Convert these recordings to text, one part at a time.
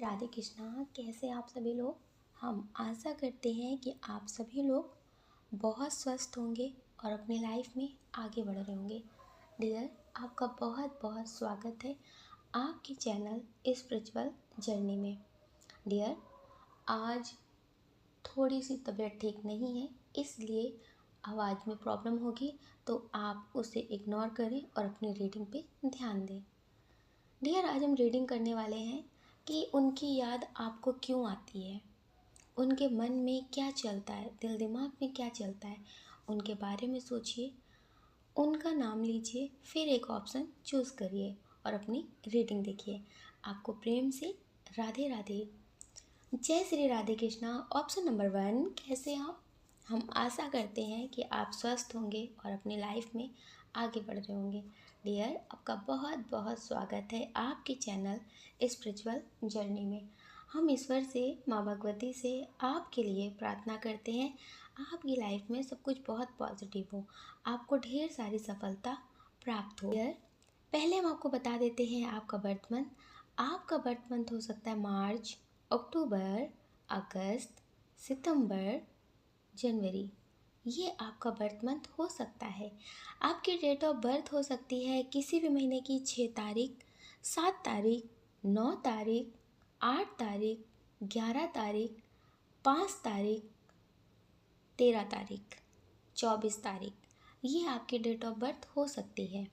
राधे कृष्णा। कैसे आप सभी लोग। हम आशा करते हैं कि आप सभी लोग बहुत स्वस्थ होंगे और अपनी लाइफ में आगे बढ़ रहे होंगे। डियर, आपका बहुत बहुत स्वागत है आपके चैनल स्पिरिचुअल जर्नी में। डियर, आज थोड़ी सी तबीयत ठीक नहीं है, इसलिए आवाज़ में प्रॉब्लम होगी, तो आप उसे इग्नोर करें और अपनी रीडिंग पे ध्यान दें। डियर, आज हम रीडिंग करने वाले हैं कि उनकी याद आपको क्यों आती है, उनके मन में क्या चलता है, दिल दिमाग में क्या चलता है, उनके बारे में सोचिए, उनका नाम लीजिए, फिर एक ऑप्शन चूज़ करिए और अपनी रीडिंग देखिए। आपको प्रेम से राधे राधे, जय श्री राधे कृष्णा। ऑप्शन नंबर 1, कैसे आप। हम आशा करते हैं कि आप स्वस्थ होंगे और अपनी लाइफ में आगे बढ़ रहे होंगे। डियर, आपका बहुत बहुत स्वागत है आपके चैनल स्पिरिचुअल जर्नी में। हम ईश्वर से, माँ भगवती से आपके लिए प्रार्थना करते हैं आपकी लाइफ में सब कुछ बहुत पॉजिटिव हो, आपको ढेर सारी सफलता प्राप्त हो। डियर, पहले हम आपको बता देते हैं आपका बर्थ मंथ। आपका बर्थ मंथ हो सकता है मार्च, अक्टूबर, अगस्त, सितंबर, जनवरी। ये आपका बर्थ मंथ हो सकता है। आपकी डेट ऑफ बर्थ हो सकती है किसी भी महीने की 6 तारीख, 7 तारीख, 9 तारीख, 8 तारीख, 11 तारीख, 5 तारीख, 13 तारीख, 24 तारीख। ये आपकी डेट ऑफ बर्थ हो सकती है।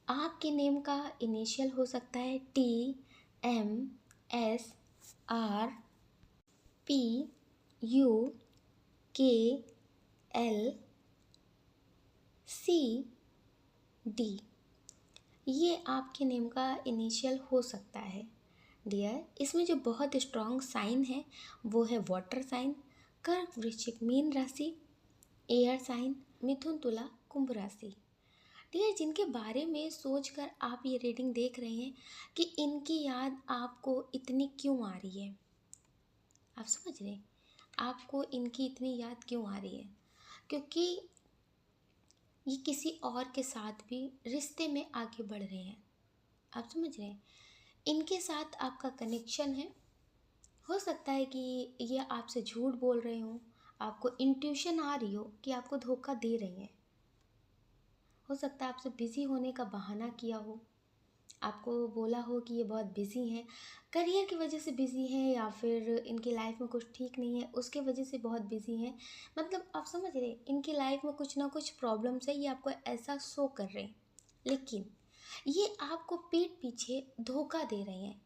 आपके नेम का इनिशियल हो सकता है TMSRPUKLCD। ये आपके नेम का इनिशियल हो सकता है। डियर, इसमें जो बहुत स्ट्रॉन्ग साइन है वो है वाटर साइन, कर्क वृश्चिक मीन राशि, एयर साइन मिथुन तुला कुंभ राशि। डियर, जिनके बारे में सोचकर आप ये रीडिंग देख रहे हैं कि इनकी याद आपको इतनी क्यों आ रही है, आप समझ रहे हैं आपको इनकी इतनी याद क्यों आ रही है, क्योंकि ये किसी और के साथ भी रिश्ते में आगे बढ़ रहे हैं। आप समझ रहे हैं, इनके साथ आपका कनेक्शन है। हो सकता है कि ये आपसे झूठ बोल रहे हों, आपको इंट्यूशन आ रही हो कि आपको धोखा दे रहे हैं। हो सकता है आपसे बिज़ी होने का बहाना किया हो, आपको बोला हो कि ये बहुत बिज़ी हैं, करियर की वजह से बिज़ी हैं, या फिर इनकी लाइफ में कुछ ठीक नहीं है उसके वजह से बहुत बिज़ी हैं। मतलब आप समझ रहे हैं, इनकी लाइफ में कुछ ना कुछ प्रॉब्लम्स है, ये आपको ऐसा शो कर रहे हैं। लेकिन ये आपको पीठ पीछे धोखा दे रहे हैं,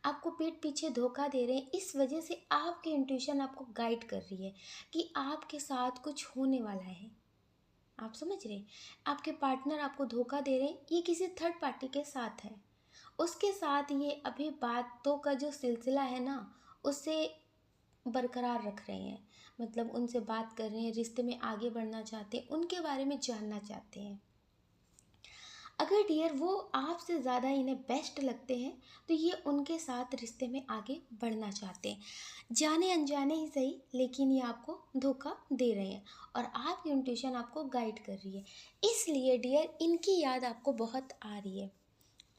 आपको पीठ पीछे धोखा दे रहे हैं। इस वजह से आपकी इंट्यूशन आपको गाइड कर रही है कि आपके साथ कुछ होने वाला है। आप समझ रहे हैं, आपके पार्टनर आपको धोखा दे रहे हैं, ये किसी थर्ड पार्टी के साथ है। उसके साथ ये अभी बातों का जो सिलसिला है ना, उससे बरकरार रख रहे हैं। मतलब उनसे बात कर रहे हैं, रिश्ते में आगे बढ़ना चाहते हैं, उनके बारे में जानना चाहते हैं। अगर डियर वो आपसे ज़्यादा इन्हें बेस्ट लगते हैं तो ये उनके साथ रिश्ते में आगे बढ़ना चाहते हैं, जाने अनजाने ही सही, लेकिन ये आपको धोखा दे रहे हैं और आपकी इंट्यूशन आपको गाइड कर रही है। इसलिए डियर, इनकी याद आपको बहुत आ रही है।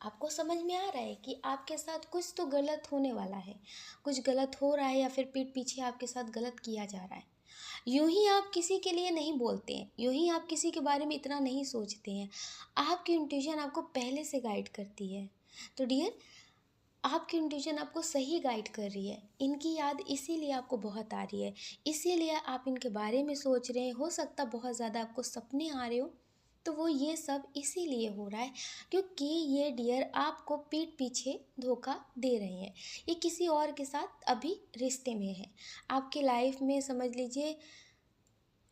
आपको समझ में आ रहा है कि आपके साथ कुछ तो गलत होने वाला है, कुछ गलत हो रहा है, या फिर पीठ पीछे आपके साथ गलत किया जा रहा है। यूं ही आप किसी के लिए नहीं बोलते हैं, यूं ही आप किसी के बारे में इतना नहीं सोचते हैं, आपकी इंट्यूशन आपको पहले से गाइड करती है। तो डियर, आपकी इंट्यूशन आपको सही गाइड कर रही है। इनकी याद इसीलिए आपको बहुत आ रही है, इसीलिए आप इनके बारे में सोच रहे हैं। हो सकता बहुत ज़्यादा आपको सपने आ रहे हो, तो वो ये सब इसीलिए हो रहा है क्योंकि ये डियर आपको पीठ पीछे धोखा दे रहे हैं। ये किसी और के साथ अभी रिश्ते में है। आपकी लाइफ में समझ लीजिए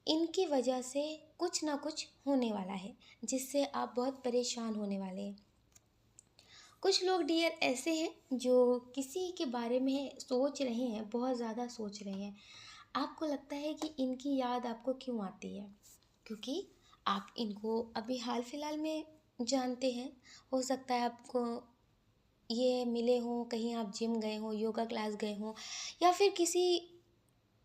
इनकी वजह से कुछ ना कुछ होने वाला है, जिससे आप बहुत परेशान होने वाले हैं। कुछ लोग डियर ऐसे हैं जो किसी के बारे में सोच रहे हैं, बहुत ज़्यादा सोच रहे हैं। आपको लगता है कि इनकी याद आपको क्यों आती है, क्योंकि आप इनको अभी हाल फिलहाल में जानते हैं। हो सकता है आपको ये मिले हों, कहीं आप जिम गए हों, योगा क्लास गए हों, या फिर किसी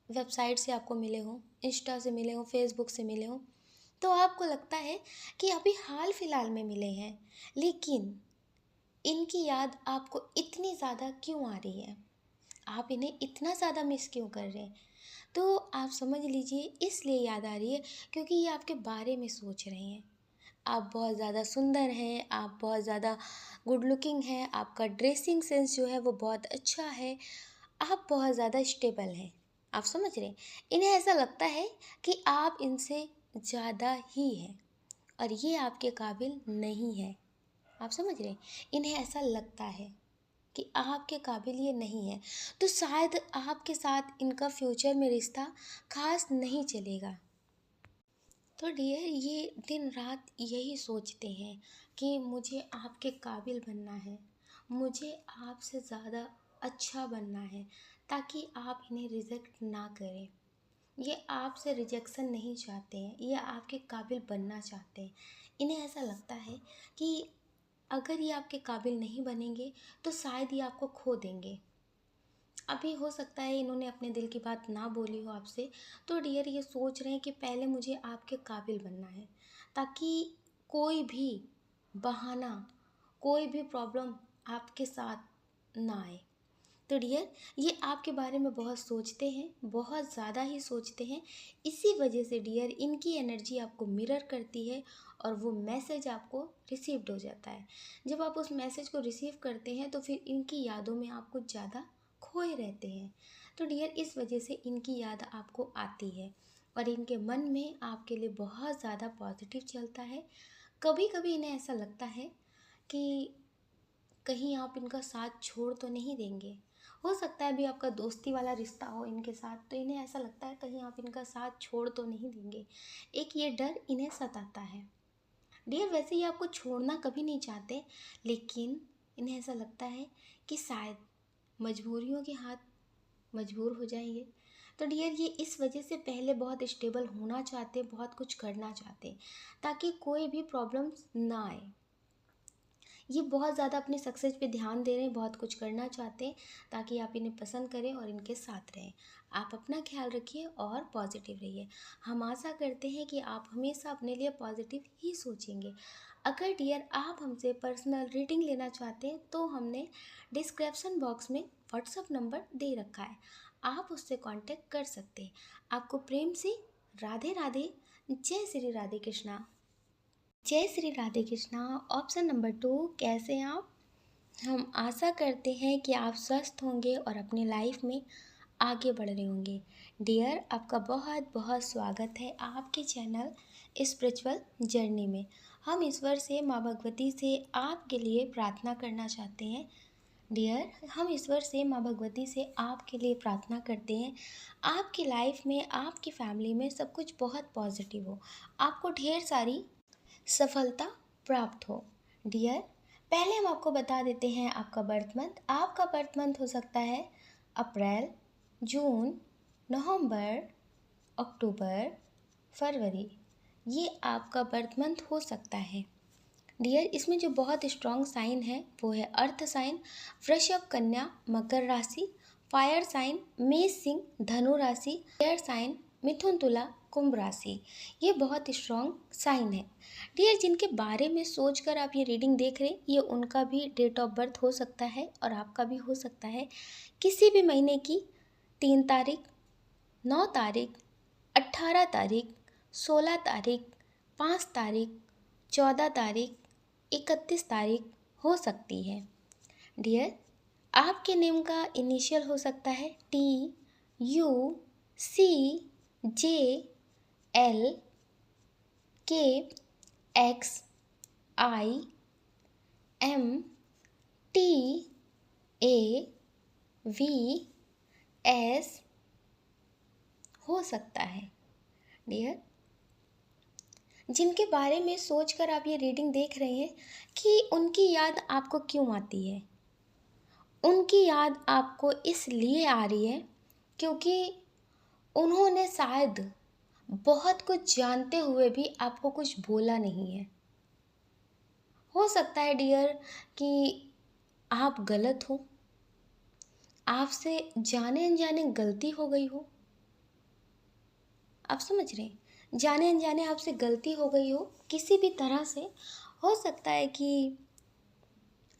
वेबसाइट से आपको मिले हों, इंस्टा से मिले हों, फेसबुक से मिले हों। तो आपको लगता है कि अभी हाल फिलहाल में मिले हैं, लेकिन इनकी याद आपको इतनी ज़्यादा क्यों आ रही है। आप इन्हें इतना ज़्यादा मिस क्यों कर रहे हैं? तो आप समझ लीजिए इसलिए याद आ रही है क्योंकि ये आपके बारे में सोच रहे हैं। आप बहुत ज़्यादा सुंदर हैं, आप बहुत ज़्यादा गुड लुकिंग हैं, आपका ड्रेसिंग सेंस जो है वो बहुत अच्छा है, आप बहुत ज़्यादा स्टेबल हैं। आप समझ रहे हैं? इन्हें ऐसा लगता है कि आप इनसे ज़्यादा ही हैं और ये आपके काबिल नहीं है। आप समझ रहे हैं? इन्हें ऐसा लगता है कि आपके काबिल ये नहीं है, तो शायद आपके साथ इनका फ्यूचर में रिश्ता खास नहीं चलेगा। तो डियर ये दिन रात यही सोचते हैं कि मुझे आपके काबिल बनना है, मुझे आपसे ज़्यादा अच्छा बनना है, ताकि आप इन्हें रिजेक्ट ना करें। ये आपसे रिजेक्शन नहीं चाहते हैं, ये आपके काबिल बनना चाहते हैं। इन्हें ऐसा लगता है कि अगर ये आपके काबिल नहीं बनेंगे तो शायद ये आपको खो देंगे। अभी हो सकता है इन्होंने अपने दिल की बात ना बोली हो आपसे, तो डियर ये सोच रहे हैं कि पहले मुझे आपके काबिल बनना है, ताकि कोई भी बहाना, कोई भी प्रॉब्लम आपके साथ ना आए। तो डियर ये आपके बारे में बहुत सोचते हैं, बहुत ज़्यादा ही सोचते हैं। इसी वजह से डियर इनकी एनर्जी आपको मिरर करती है और वो मैसेज आपको रिसीव्ड हो जाता है। जब आप उस मैसेज को रिसीव करते हैं तो फिर इनकी यादों में आप कुछ ज़्यादा खोए रहते हैं। तो डियर इस वजह से इनकी याद आपको आती है और इनके मन में आपके लिए बहुत ज़्यादा पॉजिटिव चलता है। कभी कभी इन्हें ऐसा लगता है कि कहीं आप इनका साथ छोड़ तो नहीं देंगे। हो सकता है अभी आपका दोस्ती वाला रिश्ता हो इनके साथ, तो इन्हें ऐसा लगता है कहीं आप इनका साथ छोड़ तो नहीं देंगे। एक ये डर इन्हें सताता है। डियर वैसे ये आपको छोड़ना कभी नहीं चाहते, लेकिन इन्हें ऐसा लगता है कि शायद मजबूरियों के हाथ मजबूर हो जाएंगे। तो डियर ये इस वजह से पहले बहुत स्टेबल होना चाहते, बहुत कुछ करना चाहते, ताकि कोई भी प्रॉब्लम्स ना आए। ये बहुत ज़्यादा अपने सक्सेस पे ध्यान दे रहे हैं, बहुत कुछ करना चाहते हैं ताकि आप इन्हें पसंद करें और इनके साथ रहें। आप अपना ख्याल रखिए और पॉजिटिव रहिए। हम आशा करते हैं कि आप हमेशा अपने लिए पॉजिटिव ही सोचेंगे। अगर डियर आप हमसे पर्सनल रीडिंग लेना चाहते हैं तो हमने डिस्क्रिप्शन बॉक्स में व्हाट्सअप नंबर दे रखा है, आप उससे कांटेक्ट कर सकते हैं। आपको प्रेम से राधे राधे। जय श्री राधे कृष्णा। जय श्री राधे कृष्णा। ऑप्शन नंबर 2, कैसे हैं आप? हम आशा करते हैं कि आप स्वस्थ होंगे और अपनी लाइफ में आगे बढ़ रहे होंगे। डियर आपका बहुत बहुत स्वागत है आपके चैनल स्पिरिचुअल जर्नी में। हम ईश्वर से, माँ भगवती से आपके लिए प्रार्थना करना चाहते हैं। डियर हम ईश्वर से, माँ भगवती से आपके लिए प्रार्थना करते हैं आपकी लाइफ में, आपकी फैमिली में सब कुछ बहुत पॉजिटिव हो, आपको ढेर सारी सफलता प्राप्त हो। डियर पहले हम आपको बता देते हैं आपका बर्थ मंथ। आपका बर्थ मंथ हो सकता है अप्रैल, जून, नवंबर, अक्टूबर, फरवरी। ये आपका बर्थ मंथ हो सकता है। डियर इसमें जो बहुत स्ट्रॉन्ग साइन है वो है अर्थ साइन, वृषभ, कन्या, मकर राशि, फायर साइन मेष, सिंह, धनु राशि, एयर साइन मिथुन, तुला, कुंभ राशि। ये बहुत स्ट्रॉन्ग साइन है। डियर जिनके बारे में सोचकर आप ये रीडिंग देख रहे हैं, ये उनका भी डेट ऑफ बर्थ हो सकता है और आपका भी हो सकता है। किसी भी महीने की 3 तारीख, 9 तारीख, 18 तारीख, 16 तारीख, 5 तारीख, 14 तारीख, 31 तारीख हो सकती है। डियर आपके नेम का इनिशियल हो सकता है TUCJLKXIMTAVS हो सकता है। डियर जिनके बारे में सोचकर आप ये रीडिंग देख रहे हैं कि उनकी याद आपको क्यों आती है, उनकी याद आपको इसलिए आ रही है क्योंकि उन्होंने शायद बहुत कुछ जानते हुए भी आपको कुछ बोला नहीं है। हो सकता है डियर कि आप गलत हो, आपसे जाने अनजाने गलती हो गई हो। आप समझ रहे हैं, जाने अनजाने आपसे गलती हो गई हो किसी भी तरह से। हो सकता है कि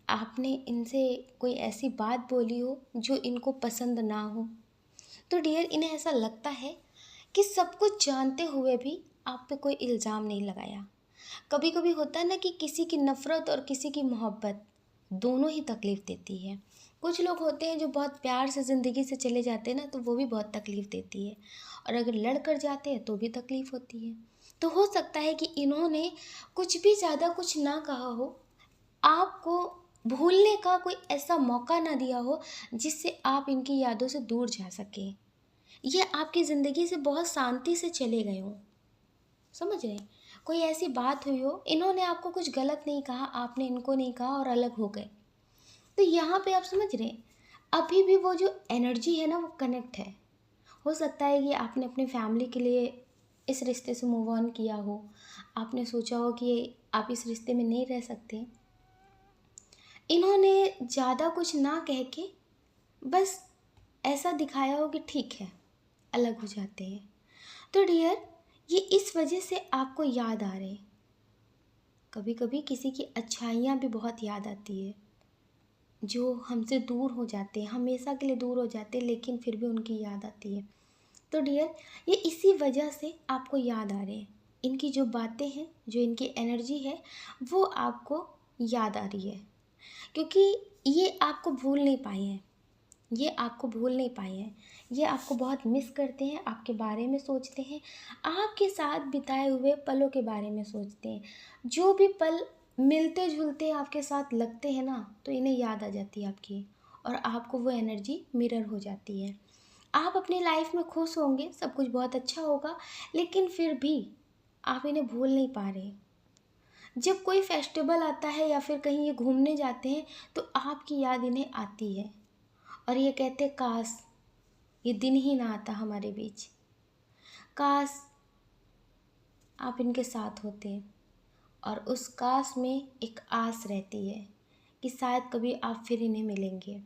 आपने इनसे कोई ऐसी बात बोली हो जो इनको पसंद ना हो। तो डियर, इन्हें ऐसा लगता है कि सब कुछ जानते हुए भी आप पे कोई इल्ज़ाम नहीं लगाया। कभी कभी होता है ना कि किसी की नफ़रत और किसी की मोहब्बत दोनों ही तकलीफ़ देती है। कुछ लोग होते हैं जो बहुत प्यार से ज़िंदगी से चले जाते हैं ना, तो वो भी बहुत तकलीफ़ देती है। और अगर लड़ कर जाते हैं तो भी तकलीफ़ होती है। तो हो सकता है कि इन्होंने कुछ भी ज़्यादा कुछ ना कहा हो, आपको भूलने का कोई ऐसा मौका ना दिया हो जिससे आप इनकी यादों से दूर जा सकें। ये आपकी ज़िंदगी से बहुत शांति से चले गए हों। समझ रहे हैं? कोई ऐसी बात हुई हो, इन्होंने आपको कुछ गलत नहीं कहा, आपने इनको नहीं कहा और अलग हो गए। तो यहाँ पे आप समझ रहे हैं, अभी भी वो जो एनर्जी है ना वो कनेक्ट है। हो सकता है कि आपने अपने फैमिली के लिए इस रिश्ते से मूव ऑन किया हो, आपने सोचा हो कि आप इस रिश्ते में नहीं रह सकते। इन्होंने ज़्यादा कुछ ना कह के बस ऐसा दिखाया हो कि ठीक है, अलग हो जाते हैं। तो डियर, ये इस वजह से आपको याद आ रहे हैं। कभी कभी किसी की अच्छाइयाँ भी बहुत याद आती है, जो हमसे दूर हो जाते हैं, हमेशा के लिए दूर हो जाते हैं, लेकिन फिर भी उनकी याद आती है। तो डियर, ये इसी वजह से आपको याद आ रहे हैं। इनकी जो बातें हैं, जो इनकी एनर्जी है, वो आपको याद आ रही है, क्योंकि ये आपको भूल नहीं पाए हैं। ये आपको भूल नहीं पाए हैं। ये आपको बहुत मिस करते हैं, आपके बारे में सोचते हैं, आपके साथ बिताए हुए पलों के बारे में सोचते हैं। जो भी पल मिलते जुलते आपके साथ लगते हैं ना, तो इन्हें याद आ जाती है आपकी, और आपको वो एनर्जी मिरर हो जाती है। आप अपनी लाइफ में खुश होंगे, सब कुछ बहुत अच्छा होगा, लेकिन फिर भी आप इन्हें भूल नहीं पा रहे। जब कोई फेस्टिवल आता है या फिर कहीं ये घूमने जाते हैं, तो आपकी याद इन्हें आती है और ये कहते, काश ये दिन ही ना आता हमारे बीच, काश आप इनके साथ होते। और उस काश में एक आस रहती है कि शायद कभी आप फिर इन्हें मिलेंगे।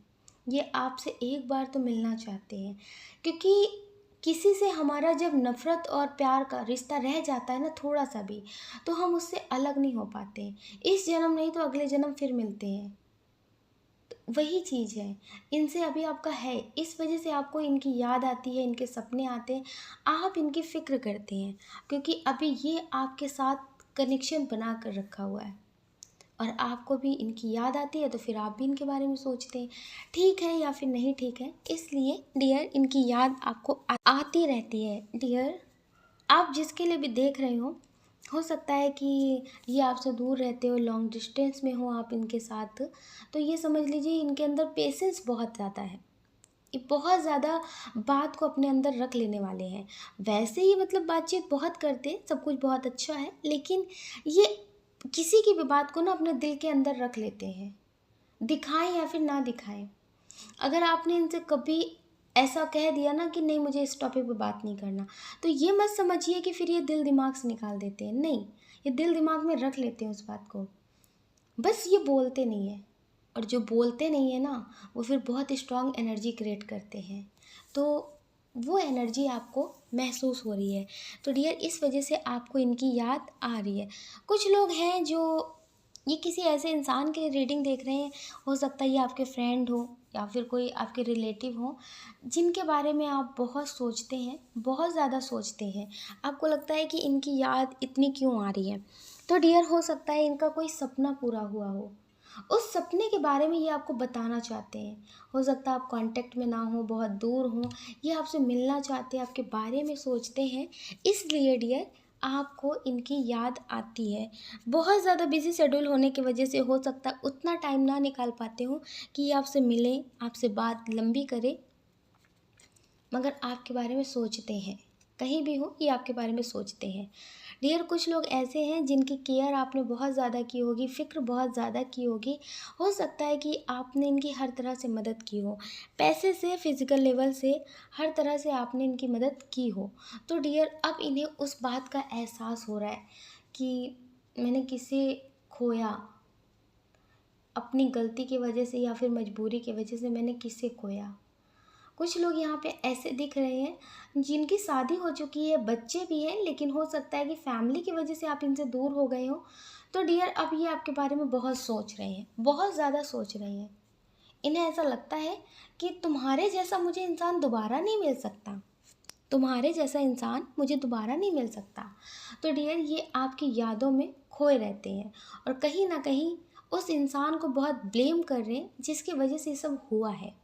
ये आपसे एक बार तो मिलना चाहते हैं, क्योंकि किसी से हमारा जब नफ़रत और प्यार का रिश्ता रह जाता है ना थोड़ा सा भी, तो हम उससे अलग नहीं हो पाते। इस जन्म नहीं तो अगले जन्म फिर मिलते हैं। वही चीज़ है, इनसे अभी आपका है, इस वजह से आपको इनकी याद आती है, इनके सपने आते हैं, आप इनकी फ़िक्र करते हैं, क्योंकि अभी ये आपके साथ कनेक्शन बना कर रखा हुआ है और आपको भी इनकी याद आती है, तो फिर आप भी इनके बारे में सोचते हैं, ठीक है या फिर नहीं ठीक है। इसलिए डियर, इनकी याद आपको आती रहती है। डियर, आप जिसके लिए भी देख रहे हो सकता है कि ये आपसे दूर रहते हो, लॉन्ग डिस्टेंस में हो आप इनके साथ, तो ये समझ लीजिए इनके अंदर पेशेंस बहुत ज़्यादा है। ये बहुत ज़्यादा बात को अपने अंदर रख लेने वाले हैं। वैसे ही मतलब बातचीत बहुत करते हैं, सब कुछ बहुत अच्छा है, लेकिन ये किसी की भी बात को ना अपने दिल के अंदर रख लेते हैं, दिखाएं या फिर ना दिखाएं। अगर आपने इनसे कभी ऐसा कह दिया ना कि नहीं, मुझे इस टॉपिक पे बात नहीं करना, तो ये मत समझिए कि फिर ये दिल दिमाग से निकाल देते हैं। नहीं, ये दिल दिमाग में रख लेते हैं उस बात को, बस ये बोलते नहीं है। और जो बोलते नहीं है ना, वो फिर बहुत स्ट्रॉन्ग एनर्जी क्रिएट करते हैं। तो वो एनर्जी आपको महसूस हो रही है। तो डियर, इस वजह से आपको इनकी याद आ रही है। कुछ लोग हैं जो ये किसी ऐसे इंसान के रीडिंग देख रहे हैं, हो सकता है ये आपके फ्रेंड हो या फिर कोई आपके रिलेटिव हो, जिनके बारे में आप बहुत सोचते हैं, बहुत ज़्यादा सोचते हैं। आपको लगता है कि इनकी याद इतनी क्यों आ रही है। तो डियर, हो सकता है इनका कोई सपना पूरा हुआ हो, उस सपने के बारे में ये आपको बताना चाहते हैं। हो सकता है आप कांटेक्ट में ना हो, बहुत दूर हो, ये आपसे मिलना चाहते हैं, आपके बारे में सोचते हैं, इसलिए डियर आपको इनकी याद आती है। बहुत ज़्यादा बिजी शेड्यूल होने की वजह से हो सकता है उतना टाइम ना निकाल पाते हो कि ये आपसे मिलें, आपसे बात लंबी करें, मगर आपके बारे में सोचते हैं। कहीं भी हो, ये आपके बारे में सोचते हैं। डियर, कुछ लोग ऐसे हैं जिनकी केयर आपने बहुत ज़्यादा की होगी, फ़िक्र बहुत ज़्यादा की होगी। हो सकता है कि आपने इनकी हर तरह से मदद की हो, पैसे से, फिज़िकल लेवल से, हर तरह से आपने इनकी मदद की हो। तो डियर, अब इन्हें उस बात का एहसास हो रहा है कि मैंने किसे खोया, अपनी गलती की वजह से या फिर मजबूरी की वजह से मैंने किसे खोया। कुछ लोग यहाँ पे ऐसे दिख रहे हैं जिनकी शादी हो चुकी है, बच्चे भी हैं, लेकिन हो सकता है कि फैमिली की वजह से आप इनसे दूर हो गए हो। तो डियर अब ये आपके बारे में बहुत सोच रहे हैं, बहुत ज़्यादा सोच रहे हैं। इन्हें ऐसा लगता है कि तुम्हारे जैसा मुझे इंसान दोबारा नहीं मिल सकता, तुम्हारे जैसा इंसान मुझे दोबारा नहीं मिल सकता। तो डियर ये आपकी यादों में खोए रहते हैं और कहीं ना कहीं उस इंसान को बहुत ब्लेम कर रहे हैं जिसकी वजह से ये सब हुआ है।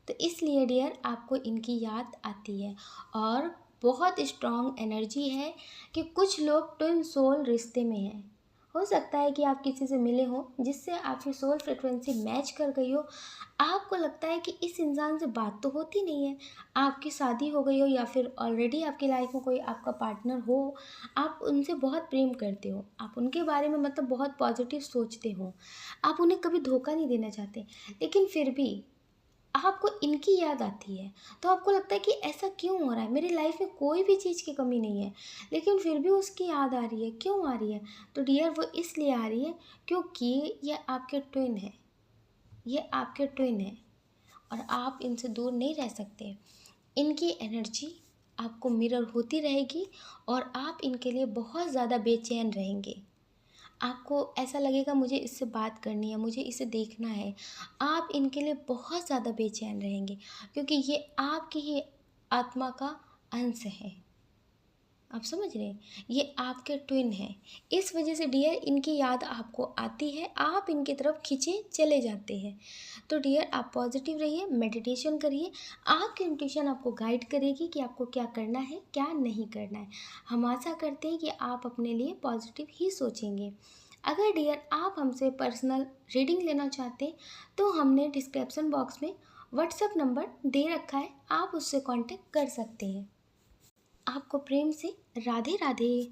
तो इसलिए डियर आपको इनकी याद आती है। और बहुत स्ट्रॉन्ग एनर्जी है कि कुछ लोग ट्विन सोल रिश्ते में हैं। हो सकता है कि आप किसी से मिले हो जिससे आपकी सोल फ्रिक्वेंसी मैच कर गई हो। आपको लगता है कि इस इंसान से बात तो होती नहीं है, आपकी शादी हो गई हो या फिर ऑलरेडी आपकी लाइफ में कोई आपका पार्टनर हो, आप उनसे बहुत प्रेम करते हो, आप उनके बारे में मतलब बहुत पॉजिटिव सोचते हो, आप उन्हें कभी धोखा नहीं देना चाहते, लेकिन फिर भी आपको इनकी याद आती है। तो आपको लगता है कि ऐसा क्यों हो रहा है, मेरी लाइफ में कोई भी चीज़ की कमी नहीं है, लेकिन फिर भी उसकी याद आ रही है, क्यों आ रही है? तो डियर वो इसलिए आ रही है क्योंकि ये आपके ट्विन है, ये आपके ट्विन है और आप इनसे दूर नहीं रह सकते। इनकी एनर्जी आपको मिरर होती रहेगी और आप इनके लिए बहुत ज़्यादा बेचैन रहेंगे। आपको ऐसा लगेगा मुझे इससे बात करनी है, मुझे इसे देखना है। आप इनके लिए बहुत ज़्यादा बेचैन रहेंगे क्योंकि ये आपकी ही आत्मा का अंश है। आप समझ रहे हैं, ये आपके ट्विन हैं। इस वजह से डियर इनकी याद आपको आती है, आप इनकी तरफ खींचे चले जाते हैं। तो डियर आप पॉजिटिव रहिए, मेडिटेशन करिए, आपकी इंट्यूशन आपको गाइड करेगी कि आपको क्या करना है क्या नहीं करना है। हम आशा करते हैं कि आप अपने लिए पॉजिटिव ही सोचेंगे। अगर डियर आप हमसे पर्सनल रीडिंग लेना चाहते हैं तो हमने डिस्क्रिप्शन बॉक्स में व्हाट्सएप नंबर दे रखा है, आप उससे कांटेक्ट कर सकते हैं। आपको प्रेम से राधे राधे।